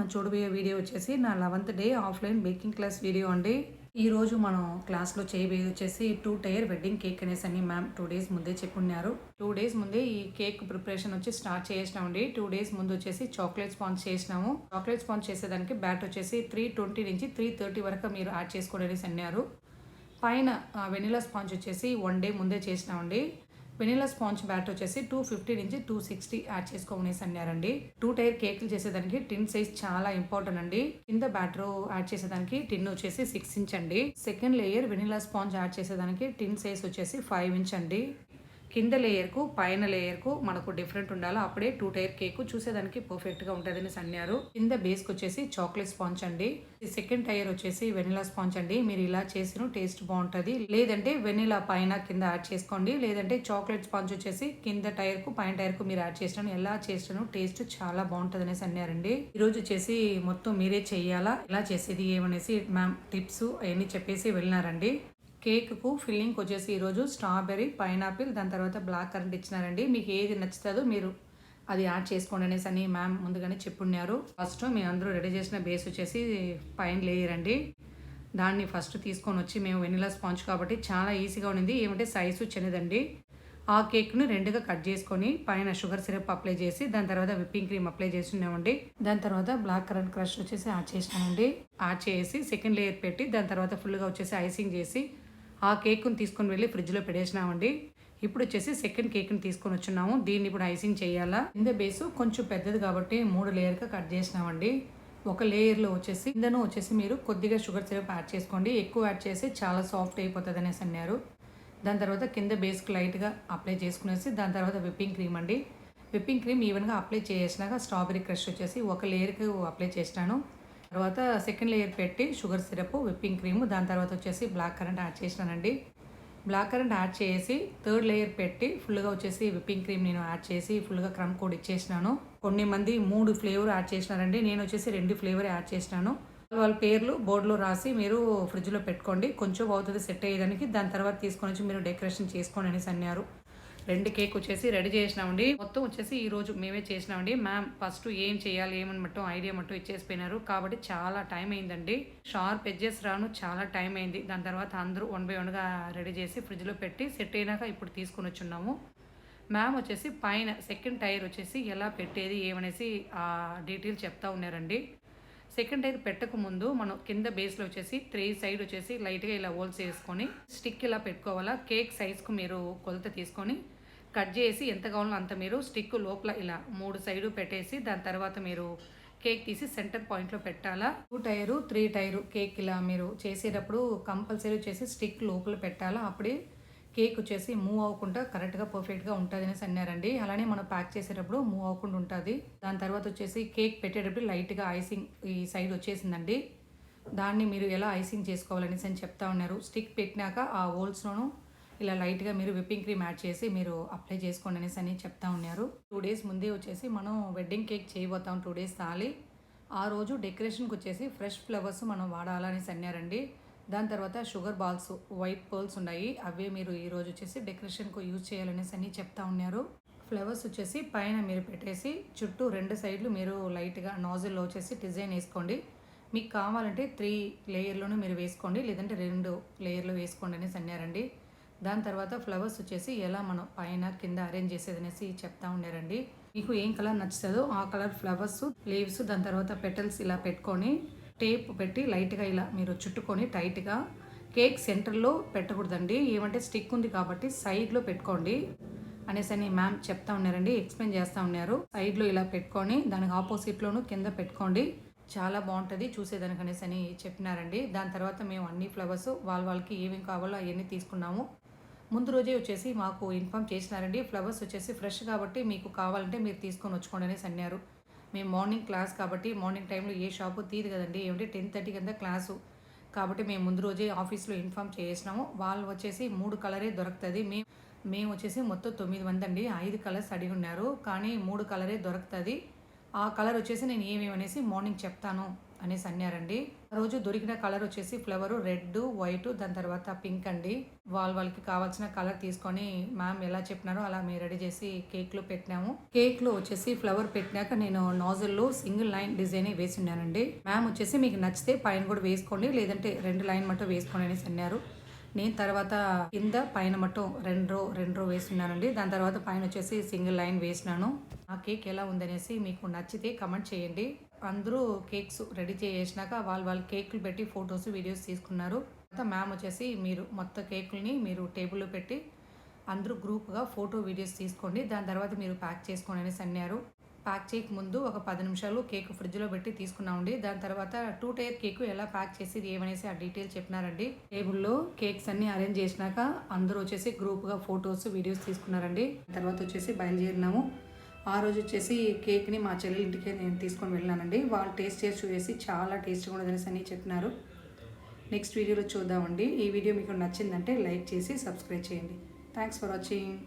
మనం చూడబోయే వీడియో వచ్చేసి నా 11th day offline baking class video అండి. ఈరోజు మనం క్లాస్లో చేయబోయేది వచ్చేసి 2 టైర్ వెడ్డింగ్ కేక్ అనేసి అని మ్యామ్ 2 డేస్ ముందే చెప్పున్నారు. 2 డేస్ ముందే ఈ కేక్ ప్రిపరేషన్ వచ్చి స్టార్ట్ చేసినామండి. 2 డేస్ ముందు వచ్చేసి చాక్లెట్ స్పాంజ్ చేసినాము. చాక్లెట్ స్పాంజ్ చేసేదానికి బ్యాట్ వచ్చేసి 320 నుంచి 330 వరకు మీరు యాడ్ చేసుకోండి అనేసి అన్నారు. పైన వెనిలా స్పాంజ్ వచ్చేసి 1 డే ముందే చేసినామండి. వెనిలా స్పాంజ్ బ్యాటర్ వచ్చేసి 250 నుంచి 260 యాడ్ చేసుకోమనేసి అన్నారండి. 2 టైర్ కేకులు చేసేదానికి టిన్ సైజ్ చాలా ఇంపార్టెంట్ అండి. కింద బ్యాటర్ యాడ్ చేసేదానికి టిన్ వచ్చేసి 6 ఇంచ్ అండి. Second layer vanilla sponge add చేసేదానికి టిన్ సైజ్ వచ్చేసి 5 ఇంచ్ అండి. కింద లేయర్కు పైన లేయర్కు మనకు డిఫరెంట్ ఉండాలి, అప్పుడే 2 టైర్ కేకు చూసేదానికి పర్ఫెక్ట్గా ఉంటుందని అన్నారు. కింద బేస్కి వచ్చేసి చాక్లెట్ స్పాంజ్ అండి. సెకండ్ టైర్ వచ్చేసి వెనిలా స్పాంజ్ అండి. మీరు ఇలా చేసిన టేస్ట్ బాగుంటుంది. లేదంటే వెనిలా పైన కింద యాడ్ చేసుకోండి, లేదంటే చాక్లెట్ స్పాంజ్ వచ్చేసి కింద టైర్కు పైన టైర్కు మీరు యాడ్ చేసినాను. ఎలా చేసినాను టేస్ట్ చాలా బాగుంటుంది అనేసి అన్నారండి. ఈరోజు వచ్చేసి మొత్తం మీరే చెయ్యాలా, ఎలా చేసేది ఏమనేసి మ్యామ్ టిప్స్ అవన్నీ చెప్పేసి వెళ్ళినారండి. కేక్కు ఫిల్లింగ్ వచ్చేసి ఈరోజు స్ట్రాబెర్రీ, పైనాపిల్, దాని తర్వాత బ్లాక్ కరెంట్ ఇచ్చినారండి. మీకు ఏది నచ్చుతుందో మీరు అది యాడ్ చేసుకోండి అనేసి అని మ్యామ్ ముందుగానే చెప్పున్నారు. ఫస్ట్ మేము అందరూ రెడీ చేసిన బేస్ వచ్చేసి పైన లేయర్ అండి. దాన్ని ఫస్ట్ తీసుకొని వచ్చి మేము వెనిలా స్పాంజ్ కాబట్టి చాలా ఈజీగా ఉండింది. ఏమంటే సైజు చిన్నదండి. ఆ కేక్ను రెండుగా కట్ చేసుకొని పైన షుగర్ సిరప్ అప్లై చేసి దాని తర్వాత విప్పింగ్ క్రీమ్ అప్లై చేస్తున్నామండి. దాని తర్వాత బ్లాక్ కరెంట్ క్రష్ వచ్చేసి యాడ్ చేసినామండి. యాడ్ చేసి సెకండ్ లేయర్ పెట్టి దాని తర్వాత ఫుల్గా వచ్చేసి ఐసింగ్ చేసి ఆ కేక్ను తీసుకొని వెళ్ళి ఫ్రిడ్జ్లో పెట్టేసినామండి. ఇప్పుడు వచ్చేసి సెకండ్ కేక్ని తీసుకొని వచ్చున్నాము. దీన్ని ఇప్పుడు ఐసింగ్ చేయాలా. కింద బేసు కొంచెం పెద్దది కాబట్టి 3 లేయర్గా కట్ చేసినామండి. ఒక లేయర్లో వచ్చేసి కిందను వచ్చేసి మీరు కొద్దిగా షుగర్ సిరప్ యాడ్ చేసుకోండి. ఎక్కువ యాడ్ చేసి చాలా సాఫ్ట్ అయిపోతుంది అనేసి అన్నారు. దాని తర్వాత కింద బేస్కి లైట్గా అప్లై చేసుకునేసి దాని తర్వాత విప్పింగ్ క్రీమ్ అండి. విప్పింగ్ క్రీమ్ ఈవెన్గా అప్లై చేసినాక స్ట్రాబెరీ క్రష్ వచ్చేసి ఒక లేయర్కి అప్లై చేసినాను. తర్వాత సెకండ్ లేయర్ పెట్టి షుగర్ సిరప్, విప్పింగ్ క్రీమ్, దాని తర్వాత వచ్చేసి బ్లాక్ కరెంట్ యాడ్ చేసినానండి. బ్లాక్ కరెంట్ యాడ్ చేసి థర్డ్ లేయర్ పెట్టి ఫుల్గా వచ్చేసి విప్పింగ్ క్రీమ్ నేను యాడ్ చేసి ఫుల్గా క్రమ్ కోడ్ ఇచ్చేసినాను. కొన్ని మంది 3 ఫ్లేవర్ యాడ్ చేసినారండి. నేను వచ్చేసి 2 ఫ్లేవర్ యాడ్ చేసినాను. వాళ్ళ పేర్లు బోర్డులో రాసి మీరు ఫ్రిడ్జ్లో పెట్టుకోండి. కొంచెం అవుతుంది సెట్ అయ్యేదానికి. దాని తర్వాత తీసుకొని వచ్చి మీరు డెకరేషన్ చేసుకోండి అనేసి అన్నారు. 2 కేక్ వచ్చేసి రెడీ చేసినామండి. మొత్తం వచ్చేసి ఈరోజు మేమే చేసినామండి. మ్యామ్ ఫస్ట్ ఏం చేయాలి ఏమని మట్టం ఐడియా మట్టం ఇచ్చేసిపోయినారు కాబట్టి చాలా టైం అయిందండి. షార్ప్ ఎడ్జెస్ రాను చాలా టైం అయింది. దాని తర్వాత అందరూ 1 by 1గా రెడీ చేసి ఫ్రిడ్జ్లో పెట్టి సెట్ అయినాక ఇప్పుడు తీసుకొని వచ్చున్నాము. మ్యామ్ వచ్చేసి పైన సెకండ్ టైర్ వచ్చేసి ఎలా పెట్టేది ఏమనేసి ఆ డీటెయిల్ చెప్తా ఉన్నారండి. సెకండ్ టైర్ పెట్టక ముందు మనం కింద బేస్లో వచ్చేసి 3 సైడ్ వచ్చేసి లైట్గా ఇలా హోల్స్ వేసుకొని స్టిక్ ఇలా పెట్టుకోవాలా. కేక్ సైజ్కు మీరు కొలత తీసుకొని కట్ చేసి ఎంత కావాలో అంత మీరు స్టిక్ లోపల ఇలా 3 సైడు పెట్టేసి దాని తర్వాత మీరు కేక్ తీసి సెంటర్ పాయింట్లో పెట్టాలా. 2 టైరు 3 టైరు కేక్ ఇలా మీరు చేసేటప్పుడు కంపల్సరీ వచ్చేసి స్టిక్ లోపల పెట్టాలా. అప్పుడే కేక్ వచ్చేసి మూవ్ అవ్వకుండా కరెక్ట్గా పర్ఫెక్ట్గా ఉంటుంది అనేసి అన్నారండి. అలానే మనం ప్యాక్ చేసేటప్పుడు మూవ్ అవ్వకుండా ఉంటుంది. దాని తర్వాత వచ్చేసి కేక్ పెట్టేటప్పుడు లైట్గా ఐసింగ్ ఈ సైడ్ వచ్చేసిందండి. దాన్ని మీరు ఎలా ఐసింగ్ చేసుకోవాలనేసి అని చెప్తా ఉన్నారు. స్టిక్ పెట్టినాక ఆ హోల్స్లోనూ ఇలా లైట్గా మీరు విప్పింగ్ క్రీమ్ యాడ్ చేసి మీరు అప్లై చేసుకోండి అనేసి అని చెప్తా ఉన్నారు. 2 డేస్ ముందే వచ్చేసి మనం వెడ్డింగ్ కేక్ చేయబోతాం. 2 డేస్ తాలి ఆ రోజు డెకరేషన్కి వచ్చేసి ఫ్రెష్ ఫ్లవర్స్ మనం వాడాలనేసి అన్నారండి. దాని తర్వాత షుగర్ బాల్స్, వైట్ పర్ల్స్ ఉన్నాయి, అవే మీరు ఈరోజు వచ్చేసి డెకరేషన్కు యూజ్ చేయాలనేసి అని చెప్తా ఉన్నారు. ఫ్లవర్స్ వచ్చేసి పైన మీరు పెట్టేసి చుట్టూ 2 సైడ్లు మీరు లైట్గా నాజిల్లో వచ్చేసి డిజైన్ వేసుకోండి. మీకు కావాలంటే 3 లేయర్లోనూ మీరు వేసుకోండి, లేదంటే 2 లేయర్లు వేసుకోండి అనేసి అన్నారండి. దాని తర్వాత ఫ్లవర్స్ వచ్చేసి ఎలా మనం పైన కింద అరేంజ్ చేసేది అనేసి చెప్తా ఉన్నారండి. మీకు ఏం కలర్ నచ్చుతుందో ఆ కలర్ ఫ్లవర్స్, లీవ్స్, దాని తర్వాత పెటల్స్ ఇలా పెట్టుకొని టేప్ పెట్టి లైట్గా ఇలా మీరు చుట్టుకొని టైట్గా కేక్ సెంటర్లో పెట్టకూడదండి. ఏమంటే స్టిక్ ఉంది కాబట్టి సైడ్లో పెట్టుకోండి అనేసి అని మ్యామ్ చెప్తా ఉన్నారండి. ఎక్స్ప్లెయిన్ చేస్తూ ఉన్నారు. సైడ్లో ఇలా పెట్టుకొని దానికి ఆపోజిట్లోనూ కింద పెట్టుకోండి, చాలా బాగుంటుంది చూసేదానికి అనేసి అని చెప్పినారండి. దాని తర్వాత మేము అన్ని ఫ్లవర్స్ వాళ్ళకి ఏమేమి కావాలో అవన్నీ తీసుకున్నాము. ముందు రోజే వచ్చేసి మాకు ఇన్ఫామ్ చేసినారండి. ఫ్లవర్స్ వచ్చేసి ఫ్రెష్ కాబట్టి మీకు కావాలంటే మీరు తీసుకొని వచ్చుకోండి అనేసి అన్నారు. మేము మార్నింగ్ క్లాస్ కాబట్టి మార్నింగ్ టైంలో ఏ షాపు తీయదు కదండి. ఏమంటే 10:30 కింద క్లాసు కాబట్టి మేము ముందు రోజే ఆఫీస్లో ఇన్ఫామ్ చేసినాము. వాళ్ళు వచ్చేసి 3 కలరే దొరుకుతుంది. మేము వచ్చేసి మొత్తం 9 మంది అండి. 5 కలర్స్ అడిగి ఉన్నారు కానీ 3 కలరే దొరుకుతుంది. ఆ కలర్ వచ్చేసి నేను ఏమేమనేసి మార్నింగ్ చెప్తాను అనేసి అన్నారండి. ఆ రోజు దొరికిన కలర్ వచ్చేసి ఫ్లవర్ రెడ్, వైట్, దాని తర్వాత పింక్ అండి. వాళ్ళకి కావాల్సిన కలర్ తీసుకొని మ్యామ్ ఎలా చెప్పినారో అలా మేము రెడీ చేసి కేక్లో పెట్టినాము. కేక్లో వచ్చేసి ఫ్లవర్ పెట్టినాక నేను నాజిల్లో సింగిల్ లైన్ డిజైన్ వేసి ఉన్నానండి. మ్యామ్ వచ్చేసి మీకు నచ్చితే పైన కూడా వేసుకోండి, లేదంటే 2 లైన్ మటు వేసుకోండి అనేసి అన్నారు. నేను తర్వాత కింద పైన మట్టం రెండు రో వేస్తున్నానండి. దాని తర్వాత పైన వచ్చేసి సింగిల్ లైన్ వేసినాను. ఆ కేక్ ఎలా ఉందనేసి మీకు నచ్చితే కమెంట్ చేయండి. అందరూ కేక్స్ రెడీ చేసినాక వాళ్ళు కేకులు పెట్టి ఫొటోస్ వీడియోస్ తీసుకున్నారు. తర్వాత మ్యామ్ వచ్చేసి మీరు మొత్తం కేకుల్ని మీరు టేబుల్లో పెట్టి అందరూ గ్రూప్గా ఫోటో వీడియోస్ తీసుకోండి, దాని తర్వాత మీరు ప్యాక్ చేసుకోండి అనేసి అన్నారు. ప్యాక్ చేయక ముందు ఒక 10 నిమిషాలు కేక్ ఫ్రిడ్జ్లో పెట్టి తీసుకున్నామండి. దాని తర్వాత 2 టైర్ కేక్ ఎలా ప్యాక్ చేసేది ఏమనేసి ఆ డీటెయిల్ చెప్పినారండి. టేబుల్లో కేక్స్ అన్ని అరేంజ్ చేసినాక అందరూ వచ్చేసి గ్రూప్గా ఫొటోస్ వీడియోస్ తీసుకున్నారండి. తర్వాత వచ్చేసి బయలుదేరినాము. ఆ రోజు వచ్చేసి కేక్ని మా చెల్లెలి ఇంటికి నేను తీసుకొని వెళ్ళానండి. వాళ్ళు టేస్ట్ చేసి చూసి చాలా టేస్ట్గా ఉండదనేసి అని చెప్పినారు. నెక్స్ట్ వీడియోలో చూద్దామండి. ఈ వీడియో మీకు నచ్చిందంటే లైక్ చేసి సబ్స్క్రైబ్ చేయండి. Thanks for watching.